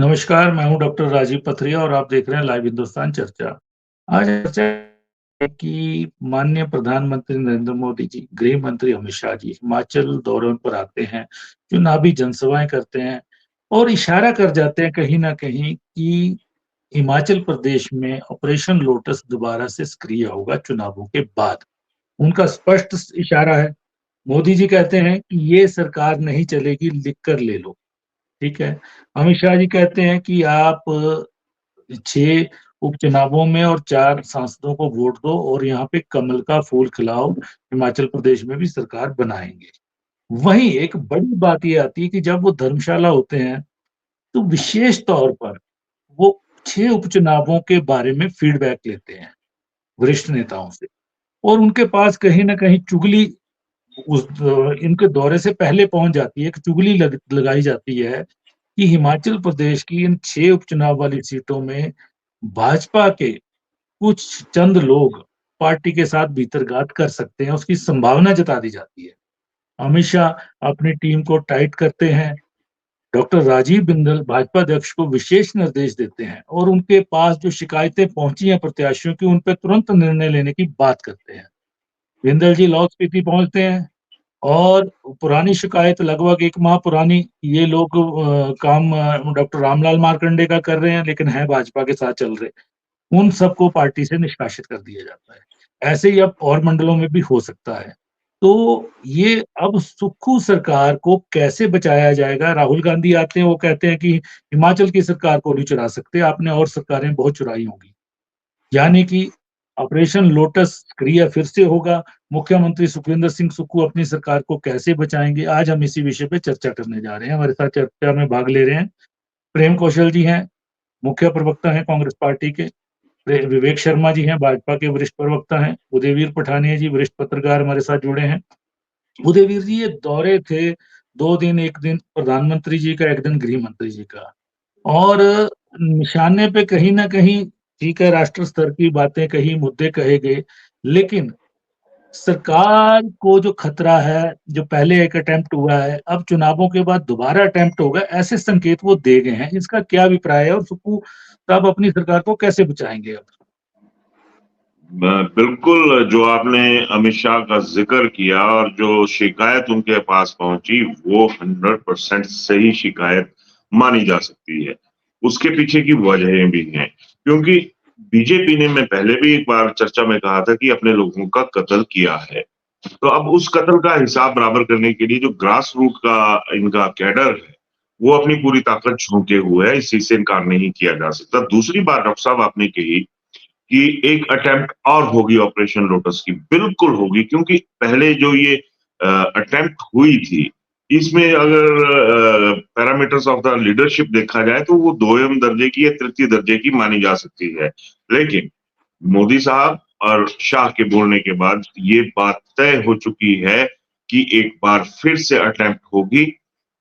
नमस्कार, मैं हूँ डॉक्टर राजीव पथरिया और आप देख रहे हैं लाइव हिंदुस्तान चर्चा। आज चर्चा है कि माननीय प्रधानमंत्री नरेंद्र मोदी जी, गृह मंत्री अमित शाह जी हिमाचल दौरे पर आते हैं, चुनावी जनसभाएं करते हैं और इशारा कर जाते हैं कहीं ना कहीं कि हिमाचल प्रदेश में ऑपरेशन लोटस दोबारा से सक्रिय होगा चुनावों के बाद। उनका स्पष्ट इशारा है। मोदी जी कहते हैं कि ये सरकार नहीं चलेगी, लिख कर ले लो। ठीक है। अमित शाह जी कहते हैं कि आप 6 उपचुनावों में और 4 सांसदों को वोट दो और यहाँ पे कमल का फूल खिलाओ, हिमाचल प्रदेश में भी सरकार बनाएंगे। वहीं एक बड़ी बात ये आती है कि जब वो धर्मशाला होते हैं, तो विशेष तौर पर वो 6 उपचुनावों के बारे में फीडबैक लेते हैं वरिष्ठ नेताओं से और उनके पास कहीं न कहीं चुगली इनके दौरे से पहले पहुँच जाती है, एक चुगली लगाई जाती है कि हिमाचल प्रदेश की इन 6 उपचुनाव वाली सीटों में भाजपा के कुछ चंद लोग पार्टी के साथ भीतरघात कर सकते हैं, उसकी संभावना जता दी जाती है। अमित शाह अपनी टीम को टाइट करते हैं, डॉक्टर राजीव बिंदल भाजपा अध्यक्ष को विशेष निर्देश देते हैं और उनके पास जो शिकायतें पहुंची हैं प्रत्याशियों की, उन पे तुरंत निर्णय लेने की बात करते हैं। बिंदल जी लाहौल स्पीति पहुंचते हैं और पुरानी शिकायत लगभग 1 माह पुरानी, ये लोग काम डॉक्टर रामलाल मार्कंडे का कर रहे हैं लेकिन हैं भाजपा के साथ चल रहे। उन सबको पार्टी से निष्कासित कर दिया जाता है। ऐसे ही अब और मंडलों में भी हो सकता है। तो ये अब सुक्खू सरकार को कैसे बचाया जाएगा? राहुल गांधी आते हैं, वो कहते हैं कि हिमाचल की सरकार को नहीं चुरा सकते, आपने और सरकारें बहुत चुराई होंगी। यानी कि ऑपरेशन लोटस सक्रिय फिर से होगा। मुख्यमंत्री सुखविंदर सिंह सुक्खू अपनी सरकार को कैसे बचाएंगे? आज हम इसी विषय पे चर्चा करने जा रहे हैं। हमारे साथ चर्चा में भाग ले रहे हैं प्रेम कौशल जी हैं, मुख्य प्रवक्ता हैं कांग्रेस पार्टी के। विवेक शर्मा जी हैं, भाजपा के वरिष्ठ प्रवक्ता हैं। उदयवीर पठानिया जी वरिष्ठ पत्रकार हमारे साथ जुड़े हैं। उदयवीर जी, ये दौरे थे 2 दिन, 1 दिन प्रधानमंत्री जी का, 1 दिन गृह मंत्री जी का और निशाने पे कहीं न कहीं ठीक है, राष्ट्र स्तर की बातें कही, मुद्दे कहे गए, लेकिन सरकार को जो खतरा है, जो पहले एक अटेम्प्ट हुआ है, अब चुनावों के बाद दोबारा अटेम्प्ट होगा, ऐसे संकेत वो दे गए हैं। इसका क्या अभिप्राय है और सुक्खू साहब अपनी सरकार को कैसे बचाएँगे अब? बिल्कुल, जो आपने अमित शाह का ज़िक्र किया और जो शिकायत उनके पास पहुँची, वो 100% सही शिकायत मानी जा सकती है। उसके पीछे की वजहें भी हैं, क्योंकि बीजेपी ने मैं पहले भी एक बार चर्चा में कहा था कि अपने लोगों का कत्ल किया है। तो अब उस कत्ल का हिसाब बराबर करने के लिए जो ग्रास रूट का इनका कैडर है, वो अपनी पूरी ताकत झोंके हुए है, इस चीज़ से इनकार नहीं किया जा सकता। दूसरी बात डॉक्टर साहब आपने कही कि एक अटेम्प्ट और होगी ऑपरेशन लोटस की, बिल्कुल होगी क्योंकि पहले जो ये अटेम्प्ट हुई थी, इसमें अगर पैरामीटर्स ऑफ द लीडरशिप देखा जाए तो वो दोयम दर्जे की या तृतीय दर्जे की मानी जा सकती है। लेकिन मोदी साहब और शाह के बोलने के बाद ये बात तय हो चुकी है कि एक बार फिर से अटेम्प्ट होगी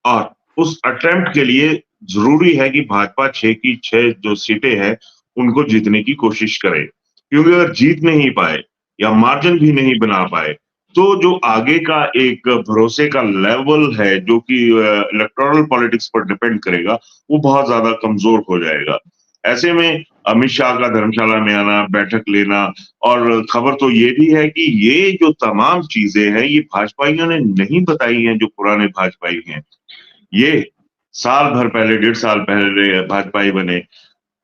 और उस अटेम्प्ट के लिए ज़रूरी है कि भाजपा 6 की 6 जो सीटें हैं, उनको जीतने की कोशिश करे। क्योंकि अगर जीत नहीं पाए या मार्जिन भी नहीं बना पाए, तो जो आगे का एक भरोसे का लेवल है, जो कि इलेक्टोरल पॉलिटिक्स पर डिपेंड करेगा, वो बहुत ज़्यादा कमज़ोर हो जाएगा। ऐसे में अमित शाह का धर्मशाला में आना, बैठक लेना और खबर तो ये भी है कि ये जो तमाम चीज़ें हैं, ये भाजपाइयों ने नहीं बताई हैं, जो पुराने भाजपाई हैं। ये साल भर पहले, 1.5 साल पहले भाजपाई बने,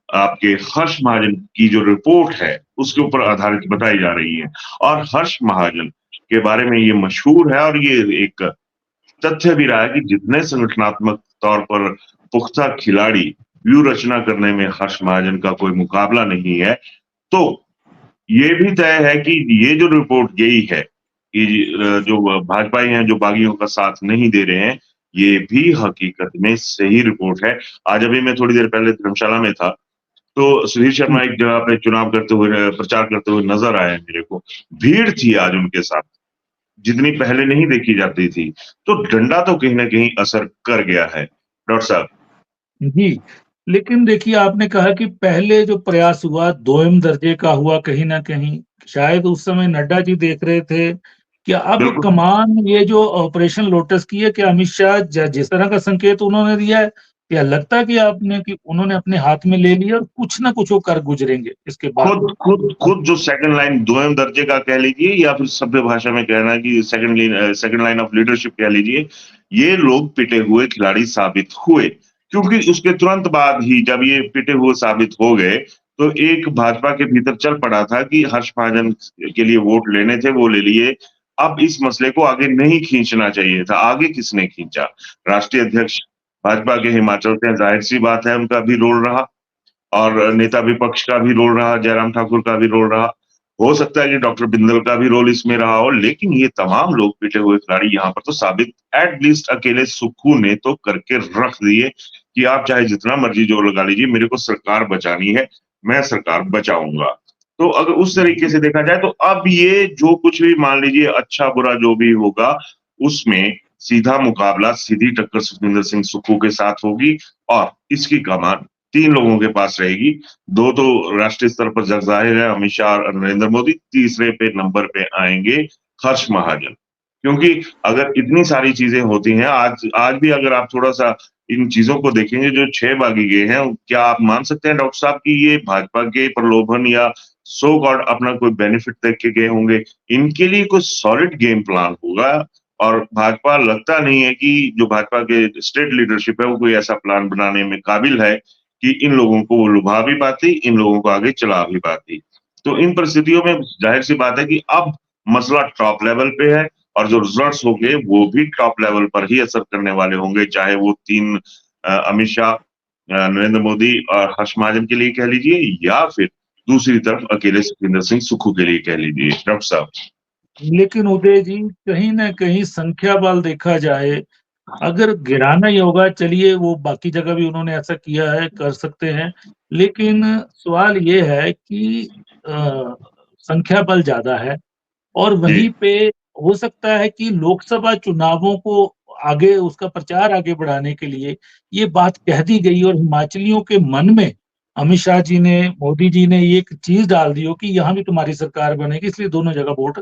आपके हर्ष महाजन की जो रिपोर्ट है, उसके ऊपर आधारित बताई जा रही है और हर्ष महाजन के बारे में ये मशहूर है और ये एक तथ्य भी रहा है कि जितने संगठनात्मक तौर पर पुख्ता खिलाड़ी व्यूह रचना करने में हर्ष महाजन का कोई मुकाबला नहीं है। तो ये भी तय है कि ये जो रिपोर्ट गई है कि जो भाजपाई हैं, जो बागियों का साथ नहीं दे रहे हैं, ये भी हकीकत में सही रिपोर्ट है। आज अभी मैं थोड़ी देर पहले धर्मशाला में था, तो सुधीर शर्मा एक जगह पे चुनाव करते हुए प्रचार करते हुए नज़र आए मेरे को। भीड़ थी आज उनके साथ, जितनी पहले नहीं देखी जाती थी। तो डंडा तो कहीं न कहीं असर कर गया है। डॉक्टर साहब। जी, लेकिन देखिए आपने कहा कि पहले जो प्रयास हुआ दोयम दर्जे का हुआ कहीं न कहीं, शायद उस समय नड्डा जी देख रहे थे कि अब बिल्कुल। कमान ये जो ऑपरेशन लोटस की है कि अमित शाह जिस तरह का संकेत उन्होंने दिया है, क्या लगता है कि आपने कि उन्होंने अपने हाथ में ले लिया और कुछ ना कुछ वो कर गुजरेंगे इसके बाद? खुद जो सेकंड लाइन, दोयम दर्जे का कह लीजिए या फिर सभ्य भाषा में कहना कि सेकंड लाइन ऑफ लीडरशिप कह लीजिए, ये लोग पिटे हुए खिलाड़ी साबित हुए। क्योंकि उसके तुरंत बाद ही जब ये पिटे हुए साबित हो गए, तो एक भाजपा के भीतर चल पड़ा था कि हर्ष महाजन के लिए वोट लेने थे, वो ले लिए। अब इस मसले को आगे नहीं खींचना चाहिए था। आगे किसने खींचा? राष्ट्रीय अध्यक्ष भाजपा के हिमाचल से, जाहिर-सी बात है उनका भी रोल रहा। और नेता विपक्ष का भी रोल रहा, जयराम ठाकुर का भी रोल रहा। हो सकता है कि डॉक्टर बिंदल का भी रोल इसमें रहा हो, लेकिन ये तमाम लोग पिटे हुए खिलाड़ी यहाँ पर तो साबित एट लीस्ट अकेले सुक्खू ने तो करके रख दिए कि आप चाहे जितना मर्जी जोर लगा लीजिए, मेरे को सरकार बचानी है, मैं सरकार बचाऊंगा। तो अगर उस तरीके से देखा जाए तो अब ये जो कुछ भी मान लीजिए अच्छा बुरा जो भी होगा, उसमें सीधा मुकाबला, सीधी टक्कर सुखविंदर सिंह सुक्खू के साथ होगी और इसकी कमान 3 लोगों के पास रहेगी। 2 तो राष्ट्रीय स्तर पर ज़ाहिर है अमित शाह और नरेंद्र मोदी, तीसरे पे नंबर पे आएँगे हर्ष महाजन। क्योंकि अगर इतनी सारी चीज़ें होती हैं, आज भी अगर आप थोड़ा-सा इन चीज़ों को देखेंगे जो 6 बागी गए हैं, क्या आप मान सकते हैं डॉक्टर साहब कि ये भाजपा के प्रलोभन या सो कॉल्ड अपना कोई बेनिफिट देख के गए होंगे? इनके लिए कोई सॉलिड गेम प्लान होगा और भाजपा लगता नहीं है कि जो भाजपा के स्टेट लीडरशिप है, वो कोई ऐसा प्लान बनाने में काबिल है कि इन लोगों को वो लुभा भी पाती, इन लोगों को आगे चला भी पाती। तो इन परिस्थितियों में ज़ाहिर-सी बात है कि अब मसला टॉप लेवल पे है और जो रिजल्ट्स होंगे वो भी टॉप लेवल पर ही असर करने वाले होंगे, चाहे वो 3 अमित शाह, नरेंद्र मोदी और हर्ष महाजन के लिए कह लीजिए या फिर दूसरी तरफ अकेले सुखविंदर सिंह सुक्खू के लिए कह लीजिए। डॉक्टर साहब। लेकिन उदय जी, कहीं न कहीं संख्या बल देखा जाए, अगर गिराना ही होगा, चलिए वो बाकी जगह भी उन्होंने ऐसा किया है, कर सकते हैं। लेकिन सवाल ये है कि संख्या बल ज़्यादा है और जी, वहीं पे हो सकता है कि लोकसभा चुनावों को आगे उसका प्रचार आगे बढ़ाने के लिए ये बात कह दी गई और हिमाचलियों के मन में अमित शाह जी ने, मोदी जी ने ये एक चीज़ डाल दी हो कि यहाँ भी तुम्हारी सरकार बनेगी, इसलिए दोनों जगह वोट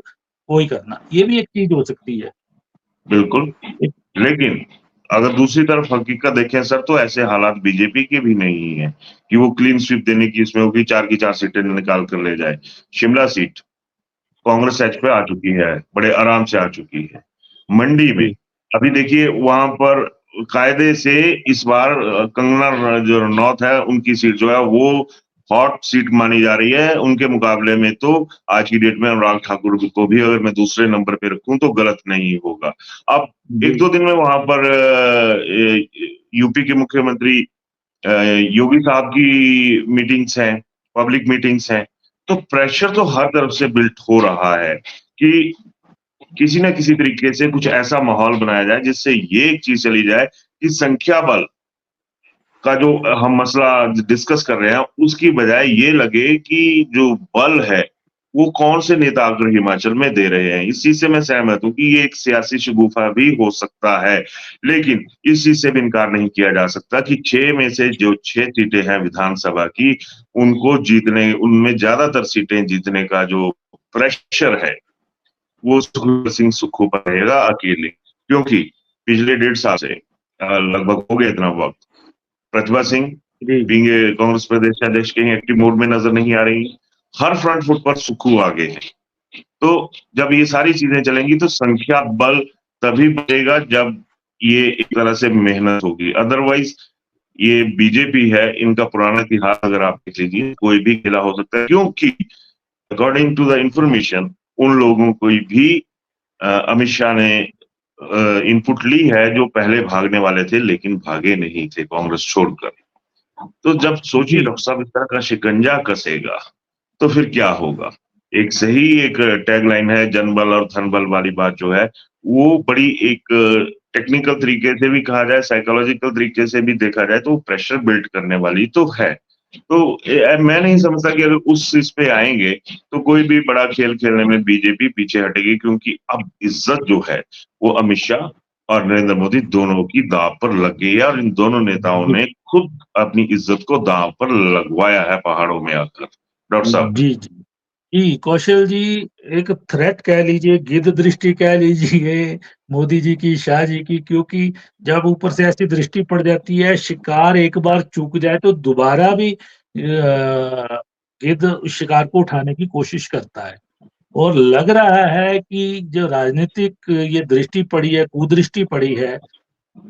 वो ही करना। ये भी एक चीज़ हो सकती है। बिल्कुल। लेकिन अगर दूसरी तरफ हकीकत देखें सर, तो ऐसे हालात बीजेपी के भी नहीं है कि वो क्लीन स्वीप देने की इसमें होगी, 4 की 4 सीटें निकाल कर ले जाए। शिमला सीट कांग्रेस एज पे आ चुकी है, बड़े आराम से आ चुकी है। मंडी में जी, अभी देखिए वहां पर कायदे से इस बार कंगना जो रनौत है उनकी सीट जो है वो हॉट सीट मानी जा रही है। उनके मुकाबले में तो आज की डेट में अनुराग ठाकुर को भी अगर मैं दूसरे नंबर पे रखूं तो गलत नहीं होगा। अब जी। 1-2 दिन में वहां पर यूपी के मुख्यमंत्री योगी साहब की मीटिंग्स हैं, पब्लिक मीटिंग्स हैं, तो प्रेशर तो हर तरफ से बिल्ट हो रहा है कि किसी न किसी तरीके से कुछ ऐसा माहौल बनाया जाए जिससे ये एक चीज़ चली जाए कि संख्या बल का जो हम मसला डिस्कस कर रहे हैं, उसकी बजाय ये लगे कि जो बल है, वो कौन से नेता आकर हिमाचल में दे रहे हैं। इस चीज़ से मैं सहमत हूँ कि ये एक सियासी शगुफ़ा भी हो सकता है। लेकिन इस चीज़ से भी इनकार नहीं किया जा सकता कि 6 में से जो 6 सीटें हैं विधानसभा की, उनको जीतने उनमें ज़्यादातर सीटें जीतने का जो प्रेशर है, वो सुखविंदर सिंह सुक्खू पर रहेगा अकेले। क्योंकि पिछले 1.5 साल से लगभग हो गया इतना वक़्त, प्रतिभा सिंह जी, बीइंग ए कांग्रेस प्रदेश अध्यक्ष कहीं एक्टिव मोड में नजर नहीं आ रही हैं। हर फ्रंट फुट पर सुक्खू आगे है। तो जब ये सारी चीजें चलेंगी तो संख्या बल तभी बढ़ेगा जब ये एक तरह से मेहनत होगी। अदरवाइज ये बीजेपी है, इनका पुराना इतिहास अगर आप देख लीजिए, कोई भी खेला हो सकता है क्योंकि अकॉर्डिंग टू द इंफॉर्मेशन उन लोगों को भी अमित शाह ने इनपुट ली है जो पहले भागने वाले थे लेकिन भागे नहीं थे कांग्रेस छोड़कर। तो जब सोचिए जी, डॉक्टर साहब इस तरह का शिकंजा कसेगा, तो फिर क्या होगा? एक सही एक टैगलाइन है जनबल और धनबल वाली बात जो है, वो बड़ी एक टेक्निकल तरीके से भी कहा जाए, साइकोलॉजिकल तरीके से भी देखा जाए तो प्रेशर बिल्ड करने वाली तो है। तो मैं नहीं समझता कि अगर उस इस पे आएँगे, तो कोई भी बड़ा खेल खेलने में बीजेपी पीछे हटेगी क्योंकि अब इज़्ज़त जो है, वो अमित शाह और नरेंद्र मोदी दोनों की दाँव पर लग गई है और इन दोनों नेताओं जी, ने खुद अपनी इज़्ज़त को दाँव पर लगवाया है पहाड़ों में आकर। डॉक्टर साहब। जी, जी। जी, कौशल जी, एक थ्रेट कह लीजिए, गिद्ध दृष्टि कह लीजिए मोदी जी की, शाह जी की, क्योंकि जब ऊपर से ऐसी दृष्टि पड़ जाती है, शिकार एक बार चूक जाए तो दोबारा भी गिद्ध उस शिकार को उठाने की कोशिश करता है। और लग रहा है कि जो राजनीतिक ये दृष्टि पड़ी है, कुदृष्टि पड़ी है,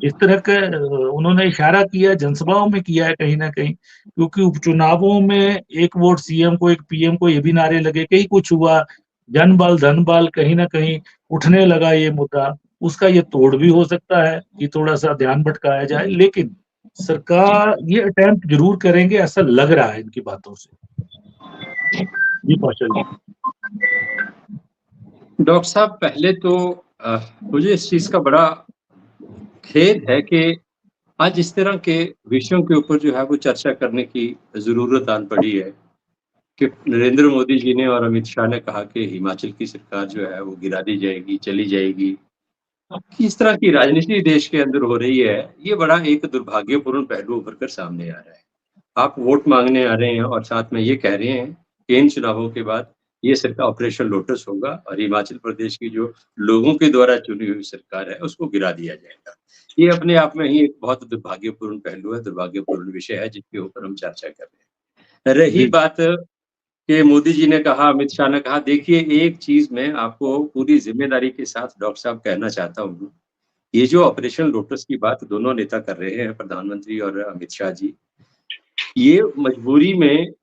इस तरह का उन्होंने इशारा किया, जनसभाओं में किया है कहीं न कहीं, क्योंकि उपचुनावों में एक वोट सीएम को, एक पीएम को, ये भी नारे लगे, कहीं कुछ हुआ, जनबल, धनबल, कहीं न कहीं उठने लगा ये मुद्दा। उसका ये तोड़ भी हो सकता है कि थोड़ा-सा ध्यान भटकाया जाए, लेकिन सरकार ये अटेम्प्ट ज़रूर करेंगे, ऐसा लग रहा है इनकी बातों से। जी, कौशल जी। डॉक्टर साहब, पहले तो मुझे इस चीज़ का बड़ा खेद है कि आज इस तरह के विषयों के ऊपर जो है वो चर्चा करने की ज़रूरत आन पड़ी है कि नरेंद्र मोदी जी ने और अमित शाह ने कहा कि हिमाचल की सरकार जो है वो गिरा दी जाएगी, चली जाएगी। किस तरह की राजनीति देश के अंदर हो रही है, ये बड़ा एक दुर्भाग्यपूर्ण पहलू उभर कर सामने आ रहा है। आप वोट माँगने आ रहे हैं और साथ में ये कह रहे हैं कि इन चुनावों के बाद ये सरकार ऑपरेशन लोटस होगा और हिमाचल प्रदेश की जो लोगों के द्वारा चुनी हुई सरकार है, उसको गिरा दिया जाएगा। ये अपने आप में ही एक बहुत दुर्भाग्यपूर्ण पहलू है, दुर्भाग्यपूर्ण विषय है जिसके ऊपर हम चर्चा कर रहे हैं। रही जी, बात कि मोदी जी ने कहा, अमित शाह ने कहा, देखिए एक चीज़ मैं आपको पूरी ज़िम्मेदारी के साथ डॉक्टर साहब कहना चाहता हूँ, ये जो ऑपरेशन लोटस की बात दोनों नेता कर रहे हैं, प्रधानमंत्री और अमित शाह जी, ये मजबूरी में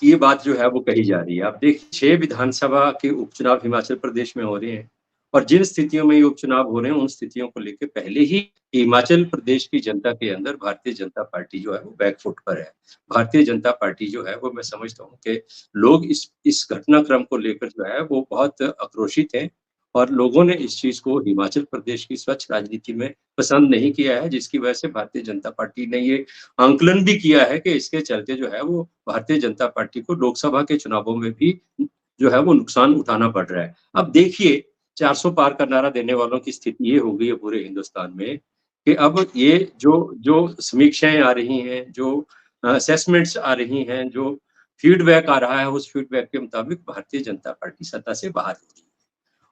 ये बात जो है वो कही जा रही है। आप देखिए 6 विधानसभा के उपचुनाव हिमाचल प्रदेश में हो रहे हैं और जिन स्थितियों में ये उपचुनाव हो रहे हैं, उन स्थितियों को लेके पहले ही हिमाचल प्रदेश की जनता के अंदर भारतीय जनता पार्टी जो है वो बैक फुट पर है। भारतीय जनता पार्टी जो है वो मैं समझता हूँ कि लोग इस घटनाक्रम को लेकर जो है वो बहुत आक्रोशित हैं और लोगों ने इस चीज़ को हिमाचल प्रदेश की स्वच्छ राजनीति में पसंद नहीं किया है, जिसकी वजह से भारतीय जनता पार्टी ने ये आंकलन भी किया है कि इसके चलते जो है वो भारतीय जनता पार्टी को लोकसभा के चुनावों में भी जो है वो नुकसान उठाना पड़ रहा है। अब देखिए 400 पार का नारा देने वालों की स्थिति ये हो गई है पूरे हिंदुस्तान में कि अब ये जो जो समीक्षाएँ आ रही हैं, जो असेसमेंट्स आ रही हैं, जो फीडबैक आ रहा है, उस फीडबैक के मुताबिक भारतीय जनता पार्टी सत्ता से बाहर हो रही है।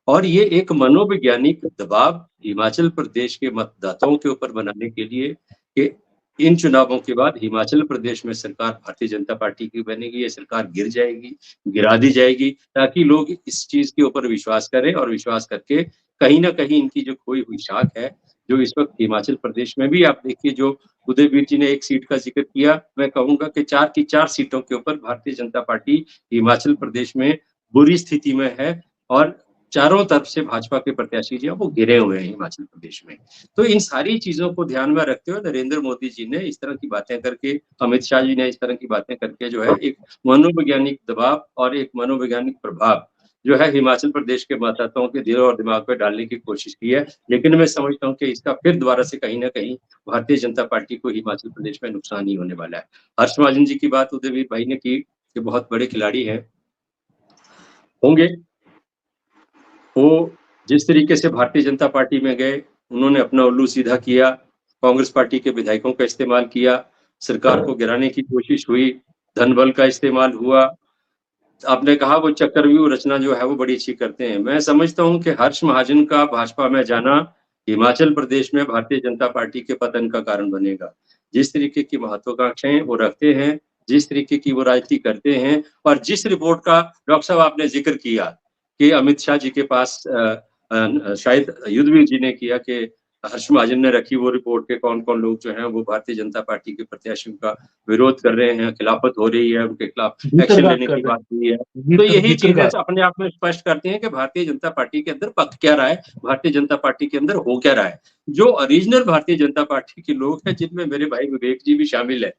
और ये एक मनोवैज्ञानिक दबाव हिमाचल प्रदेश के मतदाताओं के ऊपर बनाने के लिए कि इन चुनावों के बाद हिमाचल प्रदेश में सरकार भारतीय जनता पार्टी की बनेगी, ये सरकार गिर जाएगी, गिरा दी जाएगी, ताकि लोग इस चीज़ के ऊपर विश्वास करें और विश्वास करके कहीं न कहीं इनकी जो खोई हुई साख है, जो इस वक़्त हिमाचल प्रदेश में भी आप देखिए जो उदयवीर जी ने एक सीट का ज़िक्र किया, मैं कहूँगा कि 4 की 4 सीटों के ऊपर भारतीय जनता पार्टी हिमाचल प्रदेश में बुरी स्थिति में है और चारों तरफ से भाजपा के प्रत्याशी जो हैं वो घिरे हुए हैं हिमाचल प्रदेश में। तो इन सारी चीज़ों को ध्यान में रखते हुए नरेंद्र मोदी जी ने इस तरह की बातें करके, अमित शाह जी ने इस तरह की बातें करके जो है एक मनोवैज्ञानिक दबाव और एक मनोवैज्ञानिक प्रभाव जो है हिमाचल प्रदेश के मतदाताओं के दिल और दिमाग पे डालने की कोशिश की है। लेकिन मैं समझता हूँ कि इसका फिर दोबारा से कहीं न कहीं भारतीय जनता पार्टी को हिमाचल प्रदेश में नुकसान ही होने वाला है। हर्ष महाजन जी की बात उदयवीर भाई ने की, कि बहुत बड़े खिलाड़ी हैं, होंगे। वो जिस तरीके से भारतीय जनता पार्टी में गए, उन्होंने अपना उल्लू सीधा किया, कांग्रेस पार्टी के विधायकों का इस्तेमाल किया, सरकार को गिराने की कोशिश हुई, धन बल का इस्तेमाल हुआ। आपने कहा वो चक्रव्यूह रचना जो है वो बड़ी अच्छी करते हैं। मैं समझता हूँ कि हर्ष महाजन का भाजपा में जाना हिमाचल प्रदेश में भारतीय जनता पार्टी के पतन का कारण बनेगा। जिस तरीके की महत्वाकांक्षाएँ वो रखते हैं, जिस तरीके की वो राजनीति करते हैं और जिस रिपोर्ट का डॉक्टर साहब आपने ज़िक्र किया कि अमित शाह जी के पास शायद युद्धवीर जी ने किया कि हर्ष महाजन ने रखी वो रिपोर्ट के कौन-कौन लोग जो हैं वो भारतीय जनता पार्टी के प्रत्याशियों का विरोध कर रहे हैं, खिलाफत हो रही है, उनके खिलाफ एक्शन भीतरघात लेने कर की रहे बात हुई है। हैं, तो यही चीज़ें भीतरघात। अपने आप में स्पष्ट करती हैं कि भारतीय जनता पार्टी के अंदर पक क्या रहा है, भारतीय जनता पार्टी के अंदर हो क्या रहा है। जो ओरिजिनल भारतीय जनता पार्टी के लोग हैं, जिनमें मेरे भाई विवेक जी भी शामिल हैं,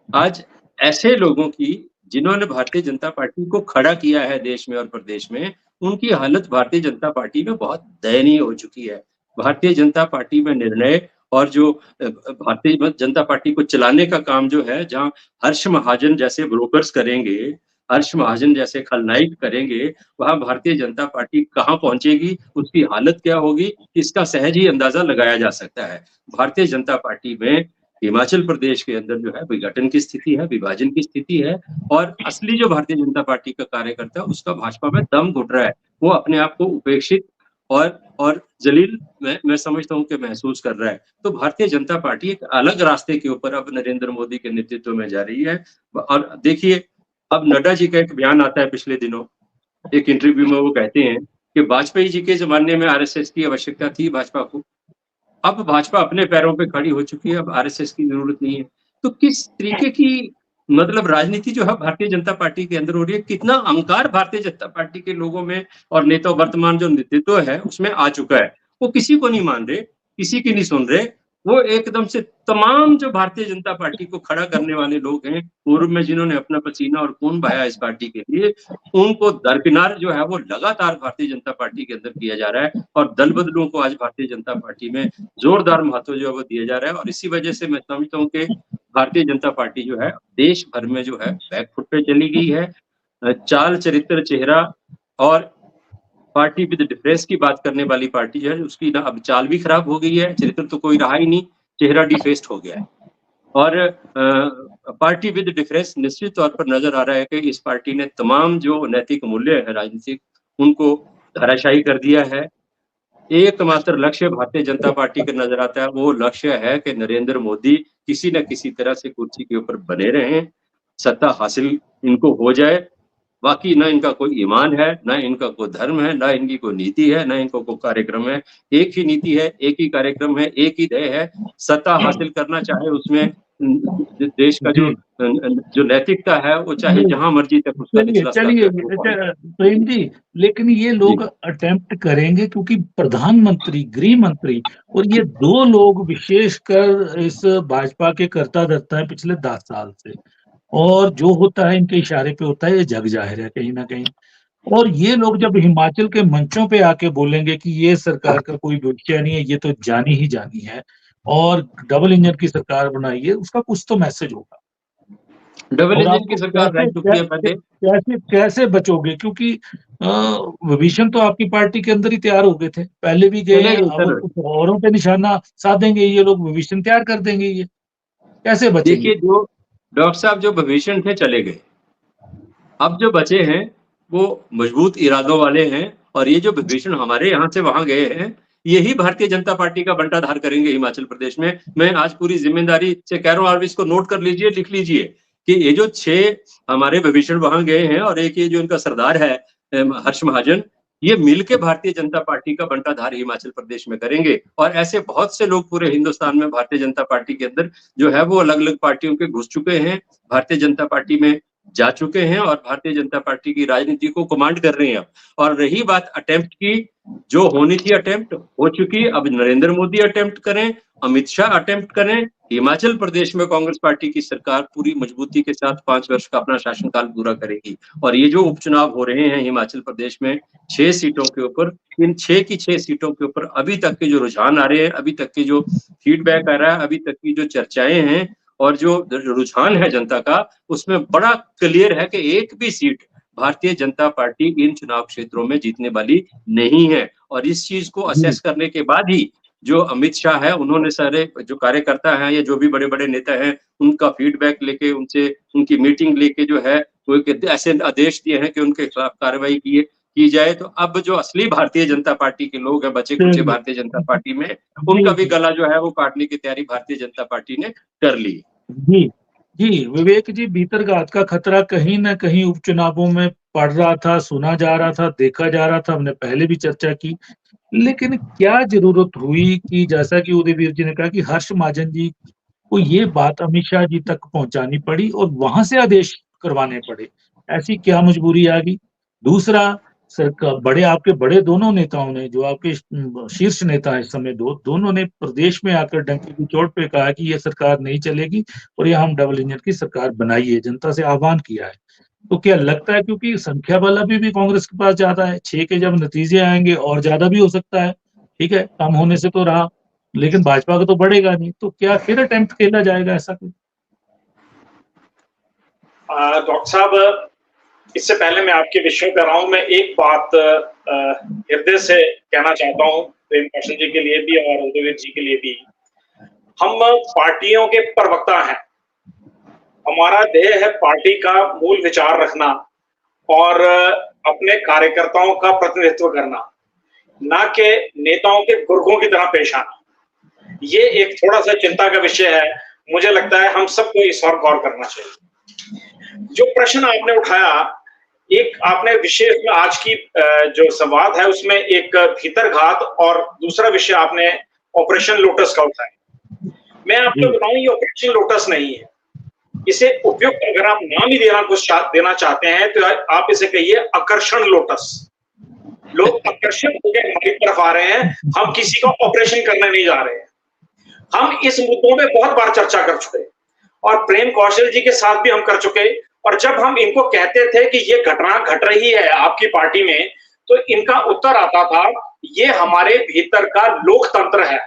आज ऐसे लोगों की जिन्होंने भारतीय जनता पार्टी को खड़ा किया है देश में और प्रदेश में, उनकी हालत भारतीय जनता पार्टी में बहुत दयनीय हो चुकी है। भारतीय जनता पार्टी में निर्णय और जो भारतीय जनता पार्टी को चलाने का काम जो है, जहाँ हर्ष महाजन जैसे ब्रोकर्स करेंगे, हर्ष महाजन जैसे खलनायक करेंगे, वहाँ भारतीय जनता पार्टी कहाँ पहुँचेगी, उसकी हालत क्या होगी, इसका सहज ही अंदाज़ा लगाया जा सकता है। भारतीय जनता पार्टी में हिमाचल प्रदेश के अंदर जो है विघटन की स्थिति है, विभाजन की स्थिति है, और असली जो भारतीय जनता पार्टी का कार्यकर्ता है उसका भाजपा में दम घुट रहा है। वो अपने आप को उपेक्षित और जलील मैं समझता हूँ कि महसूस कर रहा है। तो भारतीय जनता पार्टी एक अलग रास्ते के ऊपर अब नरेंद्र मोदी के नेतृत्व में जा रही है। और देखिए, अब नड्डा जी का एक बयान आता है पिछले दिनों, एक इंटरव्यू में वो कहते हैं कि वाजपेयी जी के जमाने में आरएसएस की आवश्यकता थी भाजपा को, अब भाजपा अपने पैरों पे खड़ी हो चुकी है, अब आरएसएस की जरूरत नहीं है। तो किस तरीके की मतलब राजनीति जो है भारतीय जनता पार्टी के अंदर हो रही है, कितना अहंकार भारतीय जनता पार्टी के लोगों में और नेता वर्तमान जो नेतृत्व है उसमें आ चुका है। वो किसी को नहीं मान रहे, किसी की नहीं सुन रहे। वो एकदम से तमाम जो भारतीय जनता पार्टी को खड़ा करने वाले लोग हैं, पूर्व में जिन्होंने अपना पसीना और खून बहाया इस पार्टी के लिए, उनको दरकिनार जो है वो लगातार भारतीय जनता पार्टी के अंदर किया जा रहा है। और दल बदलुओं को आज भारतीय जनता पार्टी में जोरदार महत्व जो है वो दिया जा रहा है। और इसी वजह से मैं समझता हूँ कि भारतीय जनता पार्टी जो है देश भर में जो है बैकफुट पे चली गई है। चाल, चरित्र, चेहरा और पार्टी विद डिफरेंस की बात करने वाली पार्टी जो है उसकी ना अब चाल भी खराब हो गई है, चरित्र तो कोई रहा ही नहीं, चेहरा डिफेस्ड हो गया है। और पार्टी विद डिफरेंस निश्चित तौर पर नजर आ रहा है कि इस पार्टी ने तमाम जो नैतिक मूल्य है राजनीतिक, उनको धराशायी कर दिया है। एकमात्र लक्ष्य भारतीय जनता पार्टी का नजर आता है, वो लक्ष्य है कि नरेंद्र मोदी किसी न किसी तरह से कुर्सी के ऊपर बने रहें, सत्ता हासिल इनको हो जाए। बाकी ना इनका कोई ईमान है, ना इनका कोई धर्म है, ना इनकी कोई नीति है, ना इनको कोई कार्यक्रम है। एक ही नीति है, एक ही कार्यक्रम है, एक ही ध्येय है, सत्ता हासिल करना, चाहे उसमें देश का जो नैतिकता है वो चाहे जहां मर्जी तक उसका निचला स्तर चलिए तक हो। प्रेम जी, लेकिन ये लोग अटेम्प्ट करेंगे क्योंकि प्रधानमंत्री, गृह मंत्री और ये दो लोग विशेषकर इस भाजपा के कर्ता धर्ता है पिछले 10 साल से, और जो होता है इनके इशारे पे होता है, ये जग जाहिर है कहीं ना कहीं। और ये लोग जब हिमाचल के मंचों पे आके बोलेंगे कि ये सरकार का कोई भविष्य नहीं है, ये तो जानी ही जानी है और डबल इंजन की सरकार बनाई है, उसका कुछ तो मैसेज होगा। डबल और इंजन आपको की सरकार रह चुकी है पहले। कैसे कैसे बचोगे, क्योंकि विभीषण तो आपकी पार्टी के अंदर ही तैयार हो गए थे, पहले भी गए हैं, नहीं अब सर, कुछ औरों पे निशाना साधेंगे ये लोग, विभीषण तैयार कर देंगे, ये कैसे बचेंगे? देखिए जो डॉक्टर साहब जो विभीषण थे चले गए, अब जो बचे हैं वो मजबूत इरादों वाले हैं। और ये जो विभीषण हमारे यहाँ से वहां गए हैं, यही भारतीय जनता पार्टी का बंटाधार करेंगे हिमाचल प्रदेश में। मैं आज पूरी जिम्मेदारी से कह रहा हूँ, आप इसको नोट कर लीजिए, लिख लीजिए कि ये जो 6 हमारे विभीषण वहां गए हैं और एक ये जो इनका सरदार है हर्ष महाजन, ये मिलके भारतीय जनता पार्टी का बंटाधार हिमाचल प्रदेश में करेंगे। और ऐसे बहुत से लोग पूरे हिंदुस्तान में भारतीय जनता पार्टी के अंदर जो है वो अलग अलग पार्टियों के घुस चुके हैं, भारतीय जनता पार्टी में जा चुके हैं और भारतीय जनता पार्टी की राजनीति को कमांड कर रहे हैं। और रही बात अटेम्प्ट की, जो होनी थी अटेम्प्ट हो चुकी, अब नरेंद्र मोदी अटेम्प्ट करें, अमित शाह अटेम्प्ट करें, हिमाचल प्रदेश में कांग्रेस पार्टी की सरकार पूरी मजबूती के साथ 5 वर्ष का अपना शासनकाल पूरा करेगी। और ये जो उपचुनाव हो रहे हैं हिमाचल प्रदेश में 6 सीटों के ऊपर, इन 6 की 6 सीटों के ऊपर अभी तक के जो रुझान आ रहे हैं, अभी तक के जो फीडबैक आ रहा है, अभी तक की जो चर्चाएं हैं और जो रुझान है जनता का, उसमें बड़ा क्लियर है कि एक भी सीट भारतीय जनता पार्टी इन चुनाव क्षेत्रों में जीतने वाली नहीं है। और इस चीज को असेस करने के बाद ही जो अमित शाह है, उन्होंने सारे जो कार्यकर्ता हैं या जो भी बड़े बड़े नेता हैं, उनका फीडबैक लेके, उनसे उनकी मीटिंग लेके जो है कोई ऐसे आदेश दिए हैं कि उनके खिलाफ कार्रवाई की जाए। तो अब जो असली भारतीय जनता पार्टी के लोग हैं, बचे कुचे भारतीय जनता पार्टी में, उनका भी गला जो है वो काटने की तैयारी भारतीय जनता पार्टी ने कर ली। जी जी विवेक जी, भीतरघात का खतरा कहीं ना कहीं उपचुनावों में पड़ रहा था, सुना जा रहा था, देखा जा रहा था, हमने पहले भी चर्चा की। लेकिन क्या जरूरत हुई कि जैसा कि उदयवीर जी ने कहा कि हर्ष महाजन जी को ये बात अमित शाह जी तक पहुंचानी पड़ी और वहां से आदेश करवाने पड़े? ऐसी क्या मजबूरी आ गई? दूसरा, सरकार बड़े आपके बड़े दोनों नेताओं ने, जो आपके शीर्ष नेता है इस समय, दोनों ने प्रदेश में आकर डंके की चोट पे कहा कि ये सरकार नहीं चलेगी और यह हम डबल इंजन की सरकार बनाइए, जनता से आह्वान किया है। तो क्या लगता है, क्योंकि संख्या बल अभी भी कांग्रेस के पास ज्यादा है, 6 के जब नतीजे आएंगे और ज्यादा भी हो सकता है, ठीक है, कम होने से तो रहा, लेकिन भाजपा का तो बढ़ेगा नहीं, तो क्या फिर अटेम्प्ट खेला जाएगा ऐसा कुछ? डॉक्टर साहब, इससे पहले मैं आपके विषय पर आऊं, मैं एक बात हृदय से कहना चाहता हूं, प्रेम कौशल जी के लिए भी और उदयवीर जी के लिए भी, हम पार्टियों के प्रवक्ता हैं, हमारा ध्येय है पार्टी का मूल विचार रखना और अपने कार्यकर्ताओं का प्रतिनिधित्व करना, ना कि नेताओं के गुर्गों की तरह पेश आना। ये एक थोड़ा सा चिंता का विषय है, मुझे लगता है हम सबको इस और गौर करना चाहिए। जो प्रश्न आपने उठाया, एक आपने विषय में आज की जो संवाद है उसमें एक भीतरघात और दूसरा विषय आपने ऑपरेशन लोटस का उठाया। मैं आपको बताऊं, ये ऑपरेशन लोटस नहीं है, इसे उपयुक्त अगर आप नाम ही देना चाहते हैं तो आप इसे कहिए आकर्षण लोटस। लोग आकर्षित होकर हमारी तरफ आ रहे हैं, हम किसी का ऑपरेशन करने नहीं जा रहे हैं। हम इस मुद्दों में बहुत बार चर्चा कर चुके और प्रेम कौशल जी के साथ भी हम कर चुके, और जब हम इनको कहते थे कि ये घटना घट रही है आपकी पार्टी में, तो इनका उत्तर आता था ये हमारे भीतर का लोकतंत्र है।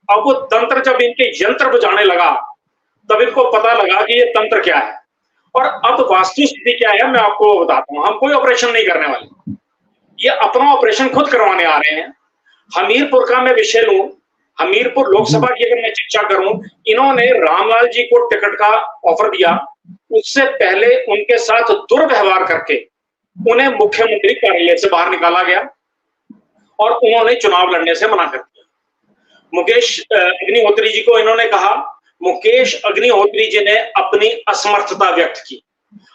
अब वो तंत्र जब इनके यंत्र बजाने लगा तब इनको पता लगा कि ये तंत्र क्या है। और अब वास्तु स्थिति क्या है मैं आपको बताता हूं। हम कोई ऑपरेशन नहीं करने वाले, ये अपना ऑपरेशन खुद करवाने आ रहे हैं। हमीरपुर का मैं विषय लूं, हमीरपुर लोकसभा की अगर मैं चर्चा करूं, इन्होंने रामलाल जी को टिकट का ऑफर दिया, उससे पहले उनके साथ दुर्व्यवहार करके उन्हें मुख्यमंत्री कार्यालय से बाहर निकाला गया और उन्होंने चुनाव लड़ने से मना कर दिया। मुकेश अग्निहोत्री जी को इन्होंने कहा, मुकेश अग्निहोत्री जी ने अपनी असमर्थता व्यक्त की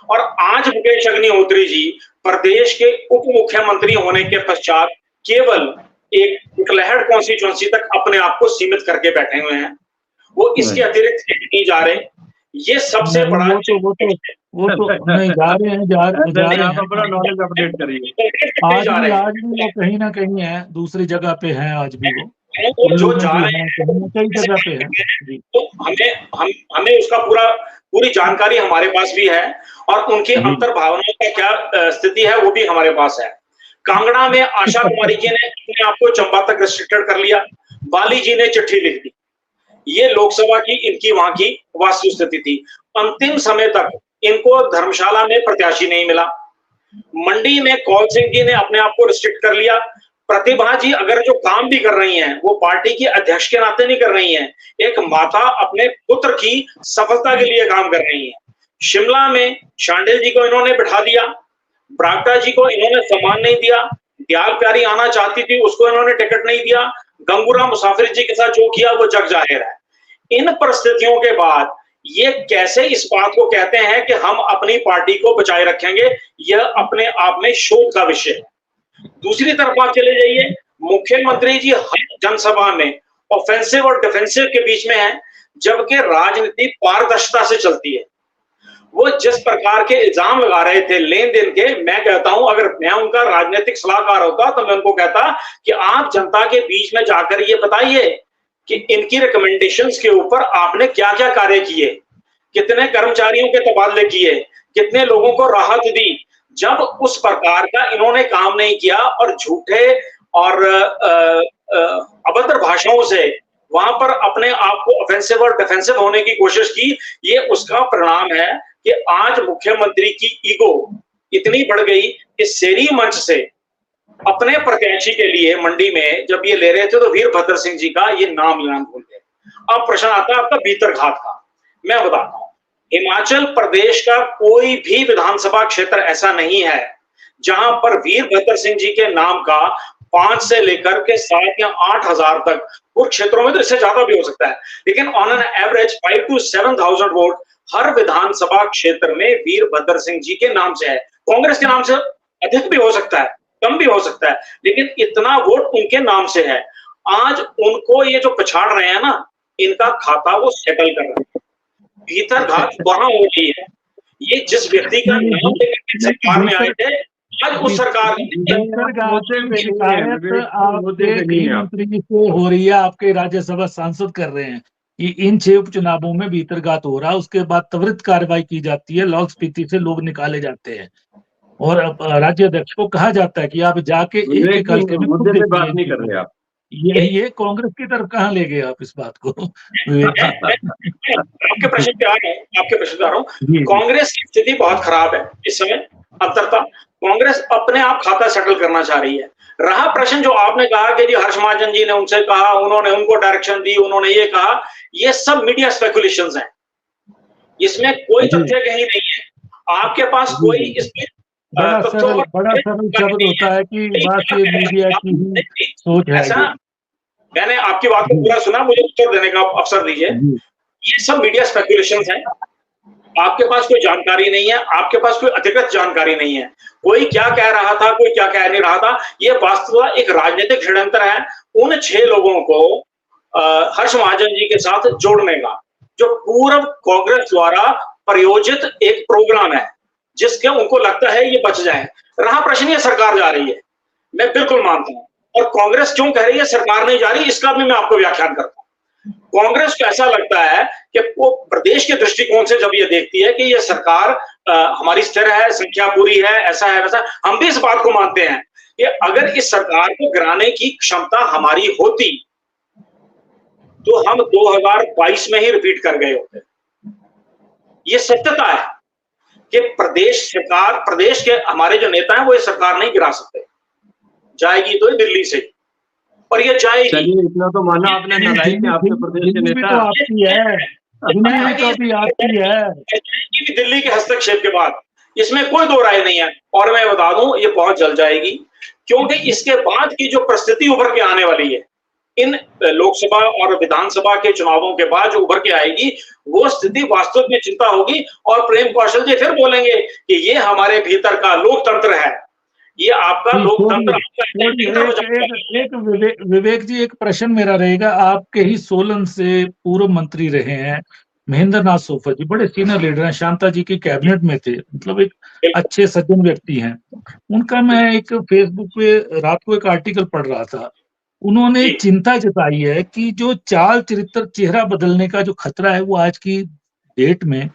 और आज मुकेश अग्निहोत्री जी प्रदेश के उप मुख्यमंत्री होने के पश्चात केवल एक कुटलहड़ कॉन्स्टिट्यूएंसी तक अपने आप को सीमित करके बैठे हुए हैं। वो इसके अतिरिक्त नहीं जा रहे। ये सबसे बड़ा वो तो नहीं जा रहे हैं, जा रहे हैं, अपना नॉलेज अपडेट करिए। आज भी वो कहीं ना कहीं है, दूसरी जगह पे है आज भी वो जो जा रहे हैं कई जगह पे है। तो हमें उसका पूरी जानकारी हमारे पास भी है और उनकी अंतर्भावनाओं का क्या स्थिति है वो भी हमारे पास है। कांगड़ा में आशा कुमारी जी ने अपने आप को चंबा तक रिस्ट्रिक्टेड कर लिया, बाली जी ने चिट्ठी लिख दी। ये लोकसभा की इनकी वहां की वास्तु स्थिति थी। अंतिम समय तक इनको धर्मशाला में प्रत्याशी नहीं मिला। मंडी में कौल सिंह जी ने अपने आप को रिस्ट्रिक्ट कर लिया। प्रतिभा जी अगर जो काम भी कर रही हैं वो पार्टी की अध्यक्ष के नाते नहीं कर रही हैं, एक माता अपने पुत्र की सफलता के लिए काम कर रही हैं। शिमला में शांडिल जी को इन्होंने बिठा दिया, बरागटा जी को इन्होंने सम्मान नहीं दिया, दयाल प्यारी आना चाहती थी उसको इन्होंने टिकट नहीं दिया, गंगूराम मुसाफिर जी के साथ जो किया वो जग जाहिर है। इन परिस्थितियों के बाद ये कैसे इस बात को कहते हैं कि हम अपनी पार्टी को बचाए रखेंगे, यह अपने आप में शोध का विषय है। दूसरी तरफ आप चले जाइए, मुख्यमंत्री जी हर जनसभा में ऑफेंसिव और डिफेंसिव के बीच में है, जबकि राजनीति पारदर्शिता से चलती है। वो जिस प्रकार के इल्जाम लगा रहे थे लेन देन के, मैं कहता हूं अगर मैं उनका राजनीतिक सलाहकार होता तो मैं उनको कहता कि आप जनता के बीच में जाकर ये बताइए कि इनकी रिकमेंडेशंस के ऊपर आपने क्या क्या कार्य किए, कितने कर्मचारियों के तबादले किए, कितने लोगों को राहत दी। जब उस प्रकार का इन्होंने काम नहीं किया और झूठे और अभद्र भाषाओं से वहां पर अपने आप को ऑफेंसिव और डिफेंसिव होने की कोशिश की, ये उसका परिणाम है कि आज मुख्यमंत्री की ईगो इतनी बढ़ गई कि शेरी मंच से अपने प्रत्याशी के लिए मंडी में जब ये ले रहे थे तो वीरभद्र सिंह जी का ये नाम लेना भूल गए। अब प्रश्न आता है आपका भीतरघात का। मैं बताता हूं, हिमाचल प्रदेश का कोई भी विधानसभा क्षेत्र ऐसा नहीं है जहां पर वीरभद्र सिंह जी के नाम का 5 से लेकर के 7 या 8 हजार तक, कुछ क्षेत्रों में तो इससे ज्यादा भी हो सकता है, लेकिन on an average 5 to 7,000 vote हर विधानसभा क्षेत्र में वीरभद्र सिंह जी के नाम से है। कांग्रेस के नाम से अधिक भी हो सकता है, कम भी हो सकता है, लेकिन इतना वोट उनके नाम से है। आज उनको ये जो पछाड़ रहे हैं ना, इनका खाता वो सेटल कर रहे हैं। भीतरघात वहां हो रही है। ये जिस व्यक्ति का नाम लेकर सरकार में आए थे, आज उस सरकार मंत्री से हो रही है, आपके राज्यसभा सांसद कर रहे हैं कि इन 6 उपचुनावों में भीतरघात हो रहा है, उसके बाद त्वरित कार्रवाई की जाती है, लाहौल स्पीति से लोग निकाले जाते हैं और राज्य अध्यक्ष को कहा जाता है कि आप जाके एक हल्के में मुद्दे पे बात नहीं कर रहे आप। ये कांग्रेस की तरफ कहाँ ले गए आप इस बात को? आपके प्रश्न पे आ रहे हैं, आपके प्रश्न पे आ रहा हूं। कांग्रेस की स्थिति बहुत खराब है इस समय। अंततः कांग्रेस अपने आप खाता सेटल करना चाह रही है। रहा प्रश्न जो आपने कहा कि जी हर्ष महाजन जी ने उनसे कहा, उन्होंने उनको डायरेक्शन दी, उन्होंने ये कहा, ये सब मीडिया स्पेकुलेशंस हैं, इसमें कोई तथ्य कहीं नहीं है। आपके पास कोई इसमें बड़ा सरल शब्द होता है कि बस ये मीडिया की ही सोच है। ऐसा मैंने आपकी बात को पूरा सुना, मुझे उत्तर देने का अवसर दीजिए। ये सब मीडिया स्पेकुलेशंस हैं, आपके पास कोई जानकारी नहीं है, आपके पास कोई अधिकृत जानकारी नहीं है, कोई क्या कह रहा था, कोई क्या कह नहीं रहा था। ये वास्तव एक राजनीतिक षड्यंत्र है उन 6 लोगों को हर्ष महाजन जी के साथ जोड़ने का, जो पूर्व कांग्रेस द्वारा प्रायोजित एक प्रोग्राम है जिसके उनको लगता है ये बच जाए। रहा प्रश्न, ये सरकार जा रही है, मैं बिल्कुल मानता हूं, और कांग्रेस क्यों कह रही है सरकार नहीं जा रही, इसका भी मैं आपको व्याख्यान करता हूं। कांग्रेस को ऐसा लगता है कि वो प्रदेश के दृष्टिकोण से जब ये देखती है कि ये सरकार हमारी स्थिर है, संख्या पूरी है, ऐसा है वैसा, हम भी इस बात को मानते हैं कि अगर इस सरकार को गिराने की क्षमता हमारी होती तो हम 2022 में ही रिपीट कर गए होते। ये सत्यता है कि प्रदेश सरकार, प्रदेश के हमारे जो नेता हैं वो ये सरकार नहीं गिरा सकते, जाएगी तो दिल्ली से, और ये जाएगी। चलिए, इतना तो माना आपने, नालायक में आपके प्रदेश के नेता आपकी है, दिल्ली के हस्तक्षेप के बाद, इसमें कोई दो राय नहीं है। और मैं बता दूं, ये बहुत जल्द जाएगी, क्योंकि इसके बाद की जो परिस्थिति उभर के आने वाली है, इन लोकसभा और विधानसभा के चुनावों के बाद जो उभर के आएगी, वो स्थिति वास्तव में चिंता होगी। और प्रेम कौशल जी फिर बोलेंगे कि ये हमारे भीतर का लोकतंत्र है, ये आपका लोकतंत्र। एक विवेक जी, एक प्रश्न मेरा रहेगा, आपके ही सोलन से पूर्व मंत्री रहे हैं महेंद्र नाथ सोफा जी, बड़े सीनियर लीडर हैं, शांता जी की कैबिनेट में थे, मतलब एक अच्छे सज्जन व्यक्ति हैं। उनका मैं एक फेसबुक पे रात को एक आर्टिकल पढ़ रहा था, उन्होंने चिंता जताई है कि जो चाल चरित्र, चेहरा बदलने का जो खतरा है वो आज की डेट में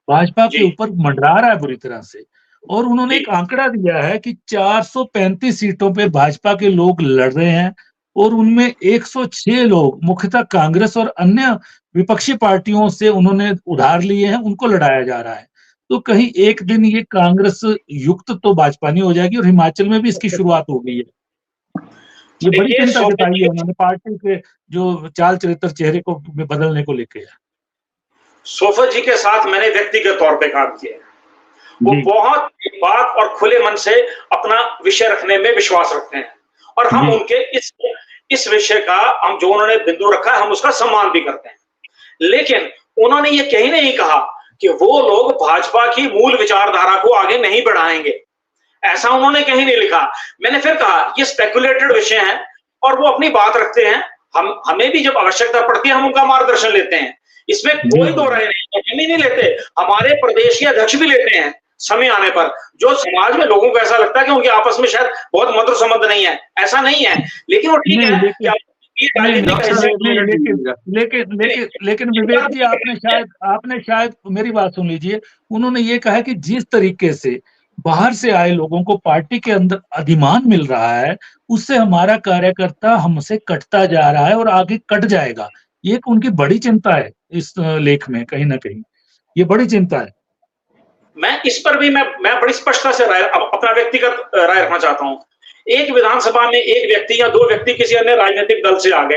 भाजपा के ऊपर मंडरा रहा है बुरी तरह से। और उन्होंने एक आंकड़ा दिया है कि 435 सीटों पे भाजपा के लोग लड़ रहे हैं और उनमें 106 लोग मुख्यतः कांग्रेस और अन्य विपक्षी पार्टियों से उन्होंने उधार लिए हैं, उनको लड़ाया जा रहा है। तो कहीं एक दिन ये कांग्रेस युक्त तो भाजपा नहीं हो जाएगी, और हिमाचल में भी इसकी शुरुआत हो गई है। ये बड़ी चिंता जताई है उन्होंने पार्टी के जो चाल चरित्र, चेहरे को बदलने को लेकर। सोफा जी के साथ मैंने व्यक्तिगत तौर पे काम किया, वो बहुत बात और खुले मन से अपना विषय रखने में विश्वास रखते हैं, और हम उनके इस विषय का, हम जो उन्होंने बिंदु रखा है हम उसका सम्मान भी करते हैं। लेकिन उन्होंने ये कहीं नहीं कहा कि वो लोग भाजपा की मूल विचारधारा को आगे नहीं बढ़ाएंगे, ऐसा उन्होंने कहीं नहीं लिखा। मैंने फिर कहा ये स्पेकुलेटेड विषय है और वो अपनी बात रखते हैं, हमें भी जब आवश्यकता पड़ती है हम उनका मार्गदर्शन लेते हैं, इसमें कोई दो राय नहीं। हम ही नहीं लेते, हमारे प्रदेश के अध्यक्ष भी लेते हैं समय आने पर। जो समाज में लोगों को ऐसा लगता है कि उनके आपस में शायद बहुत मधुर संबंध नहीं है, ऐसा नहीं है, लेकिन वो ठीक है। लेकिन विवेक जी, आपने शायद मेरी बात सुन लीजिए, उन्होंने ये कहा कि जिस तरीके से बाहर से आए लोगों को पार्टी के अंदर अधिमान मिल रहा है, उससे हमारा कार्यकर्ता हमसे कटता जा रहा है और आगे कट जाएगा। ये उनकी बड़ी चिंता है इस लेख में, कहीं ना कहीं ये बड़ी चिंता है। मैं इस पर भी मैं बड़ी स्पष्टता से अपना व्यक्तिगत राय रखना चाहता हूं। एक विधानसभा में एक व्यक्ति या 2 व्यक्ति किसी अन्य राजनीतिक दल से आ गए,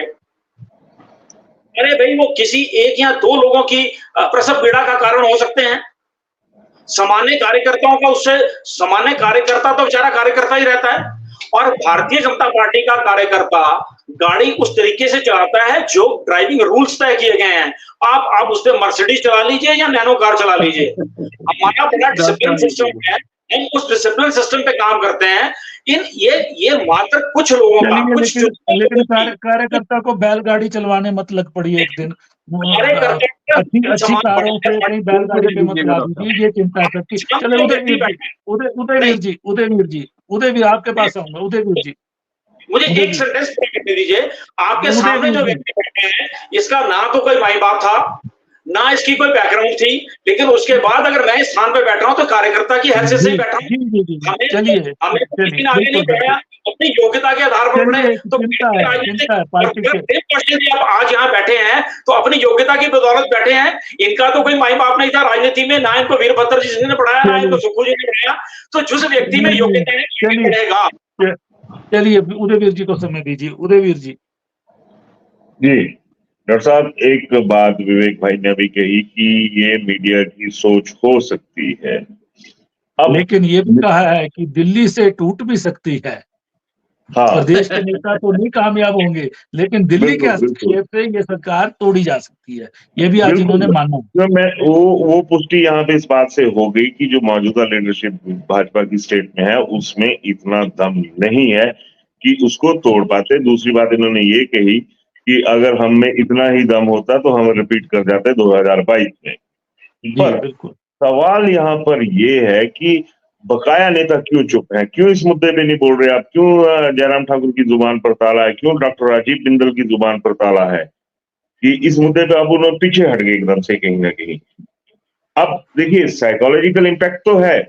अरे भाई वो किसी 1 या 2 लोगों की प्रसव पीड़ा का कारण हो सकते हैं। सामान्य कार्यकर्ताओं का, उससे सामान्य कार्यकर्ता तो बेचारा कार्यकर्ता ही रहता है, और भारतीय जनता पार्टी का कार्यकर्ता गाड़ी उस तरीके से चलाता है जो ड्राइविंग रूल्स तय किए गए हैं। आप उस पर मर्सिडीज चला लीजिए या नैनो कार चला लीजिए, हमारा बड़ा डिसिप्लिन सिस्टम है, हम उस डिसिप्लिन सिस्टम पे काम करते हैं। ये मात्र कुछ लोगों का, कुछ लेकिन कार्यकर्ता को बैलगाड़ी चलवाने मत लग पड़ी एक दिन, अच्छी कारों से कहीं बैलगाड़ी पे मत ला दीजिए, ये चिंता है सबकी। चले उदयवीर आपके पास आऊंगा। उदयवीर जी, मुझे एक सेंटेंस करने दीजिए। आपके सामने जो व्यक्ति बैठे हैं, इसका ना तो कोई माई बाप था, ना इसकी कोई बैकग्राउंड थी, लेकिन उसके बाद अगर मैं इस स्थान पे बैठ रहा हूँ तो कार्यकर्ता की हैसियत से ही बैठा हूँ। हमें आगे नहीं बढ़ाया, अपनी योग्यता के आधार पर बढ़े। तो आप आज यहाँ बैठे हैं तो अपनी योग्यता की बदौलत बैठे हैं। इनका तो कोई माई बाप नहीं था राजनीति में, ना इनको वीरभद्र जी ने पढ़ाया, ना इनको सुखू जी ने पढ़ाया। तो जिस व्यक्ति में योग्यता है बढ़ेगा। चलिए उदयवीर जी को समय दीजिए। उदयवीर जी। जी, डॉक्टर साहब, एक बात विवेक भाई ने अभी कही कि ये मीडिया की सोच हो सकती है, अब लेकिन ये भी कहा है कि दिल्ली से टूट भी सकती है। हाँ, प्रदेश के नेता तो नहीं कामयाब होंगे, लेकिन दिल्ली के बिल्कुल बिल्कुल हस्तक्षेप से ये सरकार तोड़ी जा सकती है। ये भी आज बिल्कुल। इन्होंने माना। तो मैं वो पुष्टि यहाँ पे इस बात से हो गई कि जो मौजूदा लीडरशिप भाजपा की स्टेट में है उसमें इतना दम नहीं है कि उसको तोड़ पाते। दूसरी बात इन्होंने ये कही कि अगर हम में इतना ही दम होता तो हम रिपीट कर जाते 2022 में। जी पर बिल्कुल। सवाल यहाँ पर ये है कि बकाया नेता क्यों चुप हैं, क्यों इस मुद्दे पे नहीं बोल रहे आप, क्यों जयराम ठाकुर की जुबान पर ताला है, क्यों डॉक्टर राजीव बिंदल की जुबान पर ताला है कि इस मुद्दे पे अब उन्होंने पीछे हट गए एकदम से कहीं ना कहीं। अब देखिए, साइकोलॉजिकल इम्पैक्ट तो है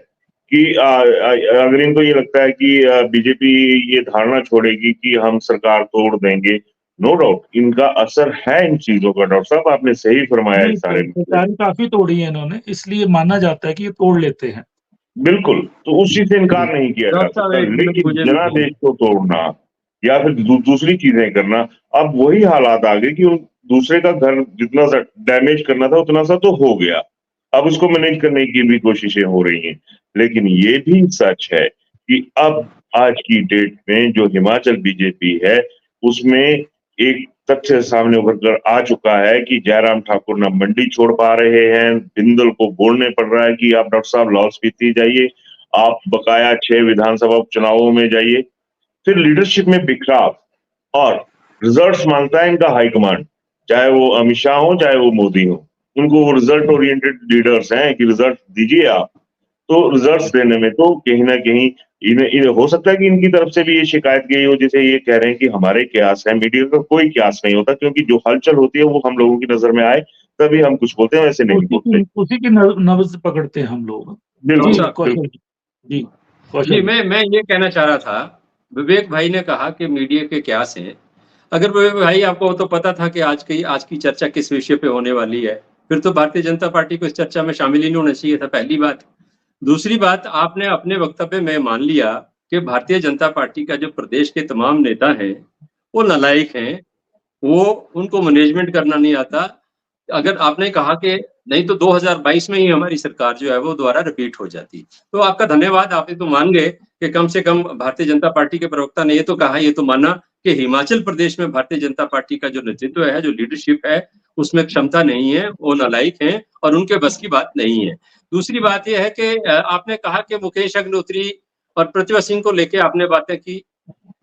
कि अगर इनको ये लगता है कि बीजेपी ये धारणा छोड़ेगी कि हम सरकार तोड़ देंगे, नो डाउट इनका असर है इन चीजों का। डॉक्टर साहब, आपने सही फरमाया इस सारे में। सरकारी काफी तोड़ी है इन्होंने, इसलिए माना जाता है कि ये तोड़ लेते हैं। बिल्कुल, तो उस चीज से इनकार नहीं किया जा डॉक्टर साहब, सकता, एक मिनट लेकिन मुझे भी जनादेश को तोड़ना या फिर दूसरी चीजें करना, अब वही हालात आ गए कि उन दूसरे का घर जितना सा डैमेज करना था उतना सा तो हो गया, अब उसको मैनेज करने की भी कोशिशें हो रही हैं। लेकिन ये भी सच है कि अब आज की डेट में जो हिमाचल बीजेपी है उसमें एक तथ्य सामने उभर कर आ चुका है कि जयराम ठाकुर ना मंडी छोड़ पा रहे हैं, बिंदल को बोलने पड़ रहा है कि आप डॉक्टर साहब लाहौल स्पीति जाइए, आप बकाया 6 विधानसभा उपचुनावों में जाइए। फिर लीडरशिप में बिखराव और रिजल्ट्स मांगता है इनका हाईकमांड, चाहे वो अमित शाह हो चाहे वो मोदी हो, उनको वो रिजल्ट ओरिएंटेड लीडर्स हैं कि रिजल्ट दीजिए आप। तो रिजल्ट्स देने में तो कहीं ना कहीं इन्हें हो सकता है कि इनकी तरफ से भी ये शिकायत गई हो, जैसे ये कह रहे हैं कि हमारे क्यास है। मीडिया का कोई क्यास नहीं होता, क्योंकि जो हलचल होती है वो हम लोगों की नजर में आए तभी हम कुछ बोलते हैं, वैसे नहीं बोलते। उसी की नब्ज पकड़ते हैं हम लोग। बिल्कुल जी साहब, कौशल जी। जी जी, कौशल। मैं ये कहना चाह रहा था, विवेक भाई ने कहा कि मीडिया के क्या से, अगर विवेक भाई आपको तो पता था कि आज की चर्चा किस विषय पे होने वाली है, फिर तो भारतीय जनता पार्टी को इस चर्चा में शामिल ही नहीं होना चाहिए था, पहली बात। दूसरी बात, आपने अपने वक्तव्य में मान लिया कि भारतीय जनता पार्टी का जो प्रदेश के तमाम नेता हैं वो नालायक हैं, वो उनको मैनेजमेंट करना नहीं आता। अगर आपने कहा कि नहीं तो 2022 में ही हमारी सरकार जो है वो दोबारा रिपीट हो जाती, तो आपका धन्यवाद, आप ये तो मान गए कि कम से कम भारतीय जनता पार्टी के प्रवक्ता ने ये तो कहा, ये तो माना कि हिमाचल प्रदेश में भारतीय जनता पार्टी का जो नेतृत्व है, जो लीडरशिप है, उसमें क्षमता नहीं है, वो नालायक हैं और उनके बस की बात नहीं है। दूसरी बात यह है कि आपने कहा कि मुकेश अग्निहोत्री और प्रतिभा सिंह को लेके आपने बातें की।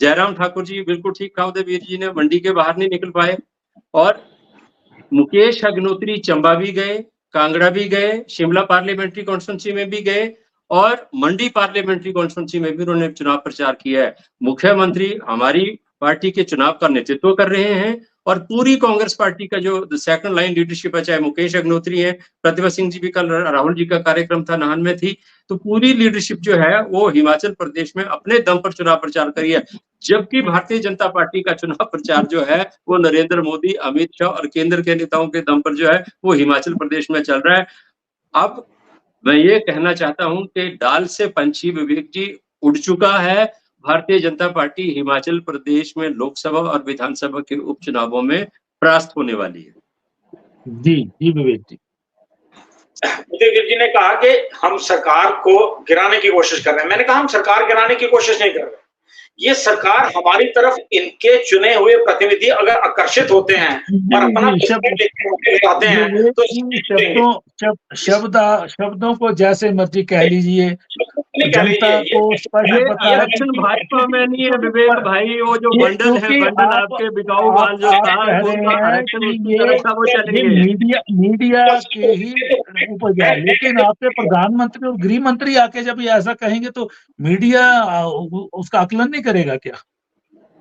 जयराम ठाकुर जी बिल्कुल ठीक कहा, उदयवीर जी ने मंडी के बाहर नहीं निकल पाए, और मुकेश अग्निहोत्री चंबा भी गए, कांगड़ा भी गए, शिमला पार्लियामेंट्री कॉन्स्टिट्यूंसी में भी गए और मंडी पार्लियामेंट्री कॉन्स्टिट्यूंसी में भी उन्होंने चुनाव प्रचार किया है। मुख्यमंत्री हमारी पार्टी के चुनाव का नेतृत्व कर रहे हैं और पूरी कांग्रेस पार्टी का जो सेकंड लाइन लीडरशिप है, चाहे मुकेश अग्निहोत्री है, प्रतिभा सिंह जी भी, कल राहुल जी का कार्यक्रम था, नाहन में थी, तो पूरी लीडरशिप जो है वो हिमाचल प्रदेश में अपने दम पर चुनाव प्रचार करी है। जबकि भारतीय जनता पार्टी का चुनाव प्रचार जो है वो नरेंद्र मोदी, अमित शाह और केंद्र के नेताओं के दम पर जो है वो हिमाचल प्रदेश में चल रहा है। अब मैं ये कहना चाहता हूं कि डाल से पंछी विवेक जी उड़ चुका है। भारतीय जनता पार्टी हिमाचल प्रदेश में लोकसभा और विधानसभा के उपचुनावों में परास्त होने वाली है। जी जी विवेक जी। उदयवीर जी ने कहा कि हम सरकार को गिराने की कोशिश कर रहे हैं। मैंने कहा हम सरकार गिराने की कोशिश नहीं कर रहे, ये सरकार हमारी तरफ इनके चुने हुए प्रतिनिधि अगर आकर्षित होते हैं और अपना आते हैं तो शब्दों को जैसे मर्जी कह लीजिए, जनता को स्पष्ट पता है इलेक्शन भाजपा में नहीं है विवेक भाई, वो जो बंडल है, बंडल आपके बिकाऊ माल जो मीडिया के ही उपज है। लेकिन आपके प्रधानमंत्री और गृह मंत्री आके जब ये ऐसा कहेंगे तो मीडिया उसका आकलन नहीं करेगा क्या?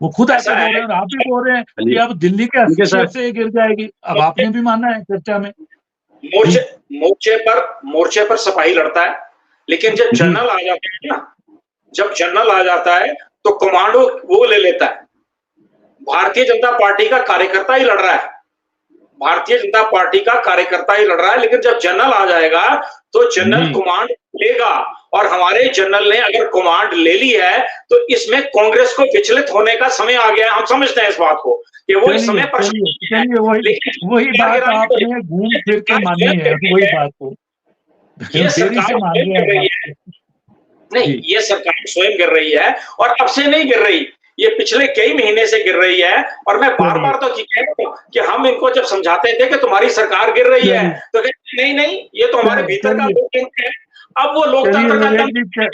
वो खुद ऐसा बोल रहे हैं और आप भी बोल रहे हैं कि अब दिल्ली के हस्तक्षेप से गिर जाएगी। अब आपने भी माना है चर्चा में। मोर्चे पर सिपाही लड़ता है, लेकिन जब जनरल आ जाते हैं ना, जब जनरल आ जाता है तो कमांडो वो ले लेता है। भारतीय जनता पार्टी का कार्यकर्ता ही लड़ रहा है, भारतीय जनता पार्टी का कार्यकर्ता ही लड़ रहा है, लेकिन जब जनरल आ जाएगा तो जनरल कमांड लेगा और हमारे जनरल ने अगर कमांड ले ली है तो इसमें कांग्रेस को विचलित होने का समय आ गया है। हम समझते हैं इस बात को कि वो इस समय पर वही बात आपने घूम फिर के मानी है, वही बात को ये सरकार स्वयं गिर रही है। नहीं, ये सरकार स्वयं गिर रही है और अब से नहीं गिर रही, ये पिछले कई महीने से गिर रही है। और मैं बार बार तो कह रहा हूं कि हम इनको जब समझाते थे कि तुम्हारी सरकार गिर रही है तो कहते नहीं ये तो हमारे भीतर का लोकतंत्र है। अब वो लोकतंत्र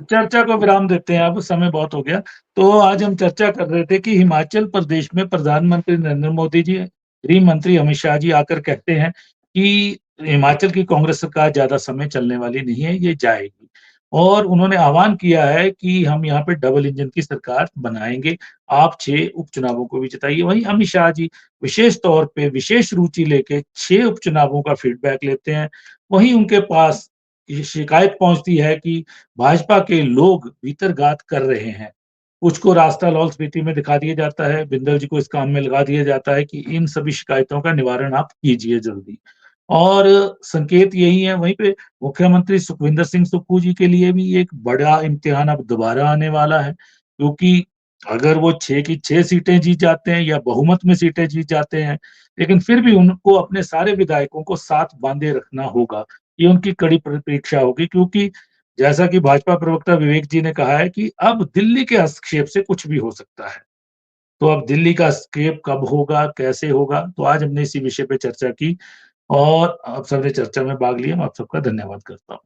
चर्चा को विराम देते हैं, अब समय बहुत हो गया। तो आज हम चर्चा कर रहे थे कि हिमाचल प्रदेश में प्रधानमंत्री नरेंद्र मोदी जी, गृह मंत्री अमित शाह जी आकर कहते हैं कि हिमाचल की कांग्रेस सरकार ज्यादा समय चलने वाली नहीं है, ये जाएगी। और उन्होंने आह्वान किया है कि हम यहाँ पे डबल इंजन की सरकार बनाएंगे, आप 6 उपचुनावों को भी जिताइए। वहीं अमित शाह जी विशेष तौर पे विशेष रुचि लेके 6 उपचुनावों का फीडबैक लेते हैं। वहीं उनके पास ये शिकायत पहुंचती है कि भाजपा के लोग भीतरघात कर रहे हैं। कुछ को रास्ता लाहौल स्पीति में दिखा दिया जाता है, बिंदल जी को इस काम में लगा दिया जाता है कि इन सभी शिकायतों का निवारण आप कीजिए जल्दी। और संकेत यही है। वहीं पे मुख्यमंत्री सुखविंदर सिंह सुक्खू जी के लिए भी एक बड़ा इम्तिहान अब दोबारा आने वाला है, क्योंकि अगर वो 6 की 6 सीटें जीत जाते हैं या बहुमत में सीटें जीत जाते हैं, लेकिन फिर भी उनको अपने सारे विधायकों को साथ बांधे रखना होगा। ये उनकी कड़ी परीक्षा होगी, क्योंकि जैसा कि भाजपा प्रवक्ता विवेक जी ने कहा है कि अब दिल्ली के हस्तक्षेप से कुछ भी हो सकता है। तो अब दिल्ली का हस्तक्षेप कब होगा, कैसे होगा? तो आज हमने इसी विषय पे चर्चा की और आप सबने चर्चा में भाग लिया। मैं आप सबका धन्यवाद करता हूँ।